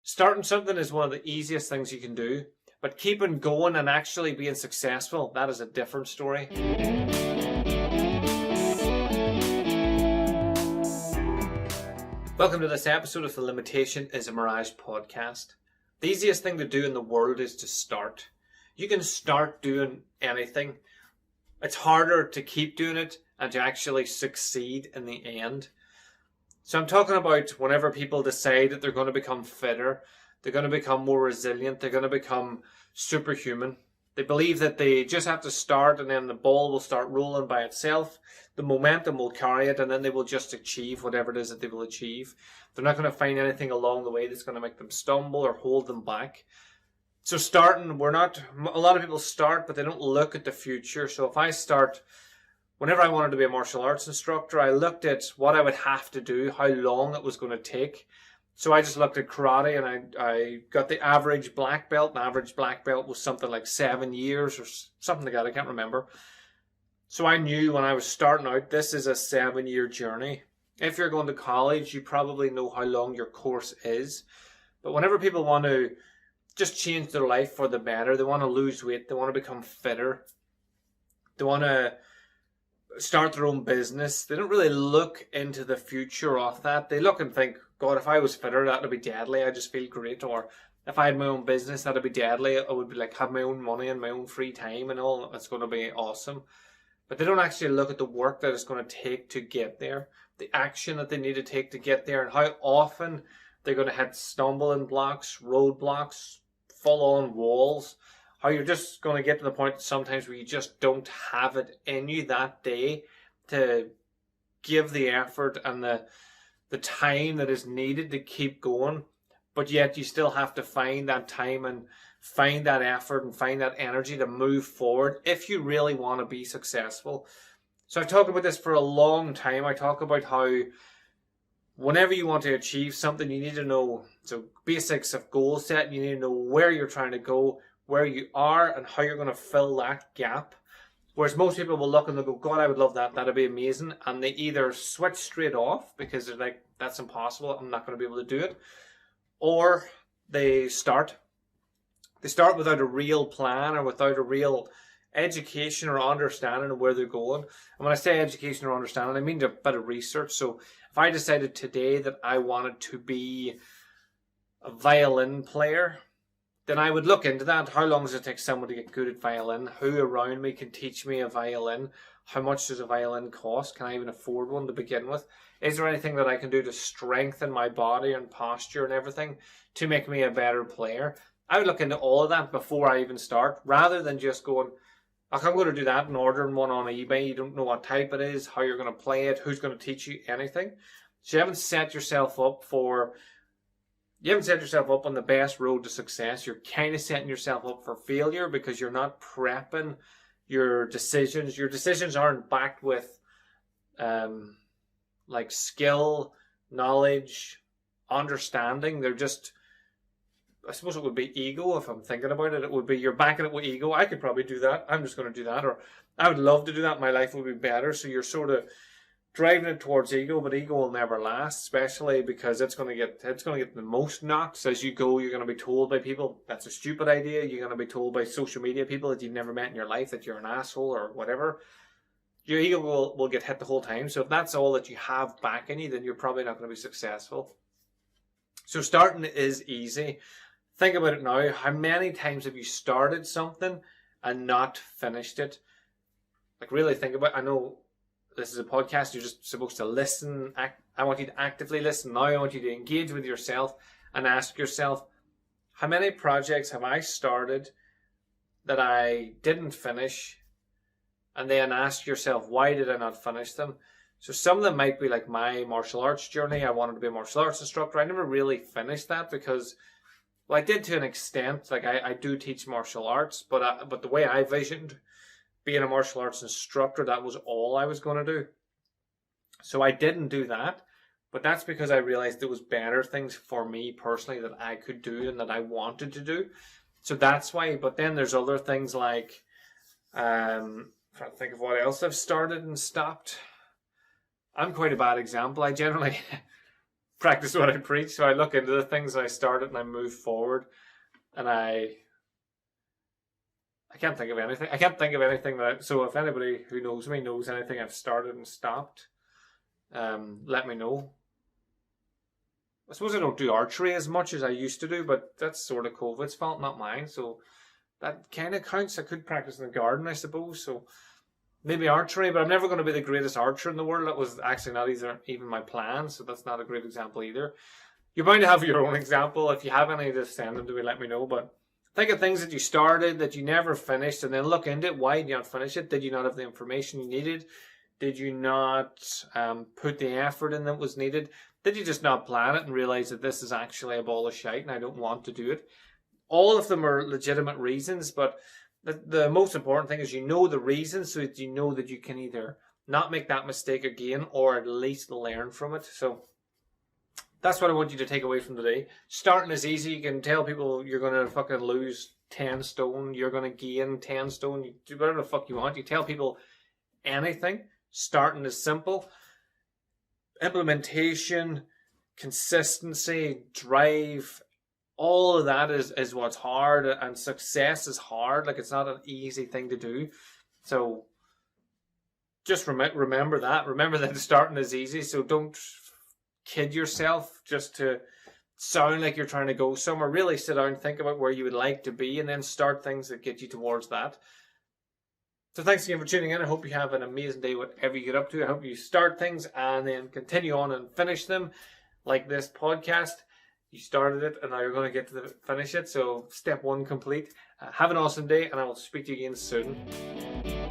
Starting something is one of the easiest things you can do, but keeping going and actually being successful, that is a different story. Welcome to this episode of the Limitation Is A Mirage podcast. The easiest thing to do in the world is to start. You can start doing anything. It's harder to keep doing it and to actually succeed in the end. So I'm talking about whenever people decide that they're going to become fitter, they're going to become more resilient, they're going to become superhuman. They believe that they just have to start and then the ball will start rolling by itself. The momentum will carry it and then they will just achieve whatever it is that they will achieve. They're not going to find anything along the way that's going to make them stumble or hold them back. So starting, a lot of people start, but they don't look at the future. So if I start, whenever I wanted to be a martial arts instructor, I looked at what I would have to do, how long it was going to take. So I just looked at karate and I got the average black belt. The average black belt was something like 7 years or something like that. I can't remember. So I knew when I was starting out, this is a 7-year journey. If you're going to college, you probably know how long your course is. But whenever people want to just change their life for the better, they want to lose weight, they want to become fitter, they want to start their own business, they don't really look into the future of that. They look and think, God, if I was fitter, that would be deadly. I just feel great. Or if I had my own business, that would be deadly. I would be like have my own money and my own free time and all. It's going to be awesome. But they don't actually look at the work that it's going to take to get there, the action that they need to take to get there, and how often they're going to hit stumbling blocks, roadblocks, full-on walls. How you're just going to get to the point sometimes where you just don't have it in you that day to give the effort and the time that is needed to keep going, but yet you still have to find that time and find that effort and find that energy to move forward if you really want to be successful. So I've talked about this for a long time. I talk about how whenever you want to achieve something, you need to know so basics of goal setting. You need to know where you're trying to go, where you are, and how you're going to fill that gap. Whereas most people will look and they'll go, God, I would love that. That'd be amazing. And they either switch straight off because they're like, that's impossible. I'm not going to be able to do it. Or they start. They start without a real plan or without a real education or understanding of where they're going. And when I say education or understanding, I mean a bit of research. So if I decided today that I wanted to be a violin player, then I would look into that. How long does it take someone to get good at violin? Who around me can teach me a violin? How much does a violin cost? Can I even afford one to begin with? Is there anything that I can do to strengthen my body and posture and everything to make me a better player? I would look into all of that before I even start, rather than just going, I'm going to do that and ordering one on eBay. You don't know what type it is, how you're going to play it, who's going to teach you anything. So you haven't set yourself up on the best road to success. You're kind of setting yourself up for failure because you're not prepping your decisions. Your decisions aren't backed with like skill, knowledge, understanding. They're just, I suppose it would be ego if I'm thinking about it. It would be you're backing it with ego. I could probably do that. I'm just going to do that. Or I would love to do that. My life would be better. So you're sort of driving it towards ego, but ego will never last, especially because it's going to get the most knocks as you go. You're going to be told by people that's a stupid idea. You're going to be told by social media people that you've never met in your life that you're an asshole or whatever. Your ego will get hit the whole time. So if that's all that you have backing you, then you're probably not going to be successful. So starting is easy. Think about it now. How many times have you started something and not finished it? Like really think about it. I know this is a podcast, you're just supposed to listen. I want you to actively listen now. I want you to engage with yourself and ask yourself, how many projects have I started that I didn't finish? And then ask yourself, why did I not finish them? So some of them might be like my martial arts journey. I wanted to be a martial arts instructor. I never really finished that because, well, I did to an extent. Like I do teach martial arts, but the way I visioned being a martial arts instructor, that was all I was going to do. So I didn't do that, but that's because I realized there was better things for me personally that I could do and that I wanted to do. So that's why. But then there's other things like, I'm trying to think of what else I've started and stopped. I'm quite a bad example. I generally practice what I preach. So I look into the things I started and I move forward. And I can't think of anything. I can't think of anything so if anybody who knows me knows anything I've started and stopped, let me know. I suppose I don't do archery as much as I used to do, but that's sort of COVID's fault, not mine. So that kind of counts. I could practice in the garden, I suppose. So maybe archery, but I'm never going to be the greatest archer in the world. That was actually not even my plan, so that's not a great example either. You're bound to have your own example. If you have any, just send them to me, let me know. But think of things that you started, that you never finished, and then look into it. Why did you not finish it? Did you not have the information you needed? Did you not put the effort in that was needed? Did you just not plan it and realize that this is actually a ball of shite and I don't want to do it? All of them are legitimate reasons, but the most important thing is you know the reasons, so that you know that you can either not make that mistake again or at least learn from it. So that's what I want you to take away from today. Starting is easy. You can tell people you're going to fucking lose 10 stone. You're going to gain 10 stone. You do whatever the fuck you want. You tell people anything. Starting is simple. Implementation, consistency, drive, all of that is what's hard, and success is hard. Like, it's not an easy thing to do. So just remember that. Remember that starting is easy. So don't kid yourself just to sound like you're trying to go somewhere. Really sit down, think about where you would like to be, and then start things that get you towards that. So thanks again for tuning in. I hope you have an amazing day, whatever you get up to. I hope you start things and then continue on and finish them, like this podcast. You started it and now you're going to get to finish it. So step 1 complete. Have an awesome day, and I will speak to you again soon.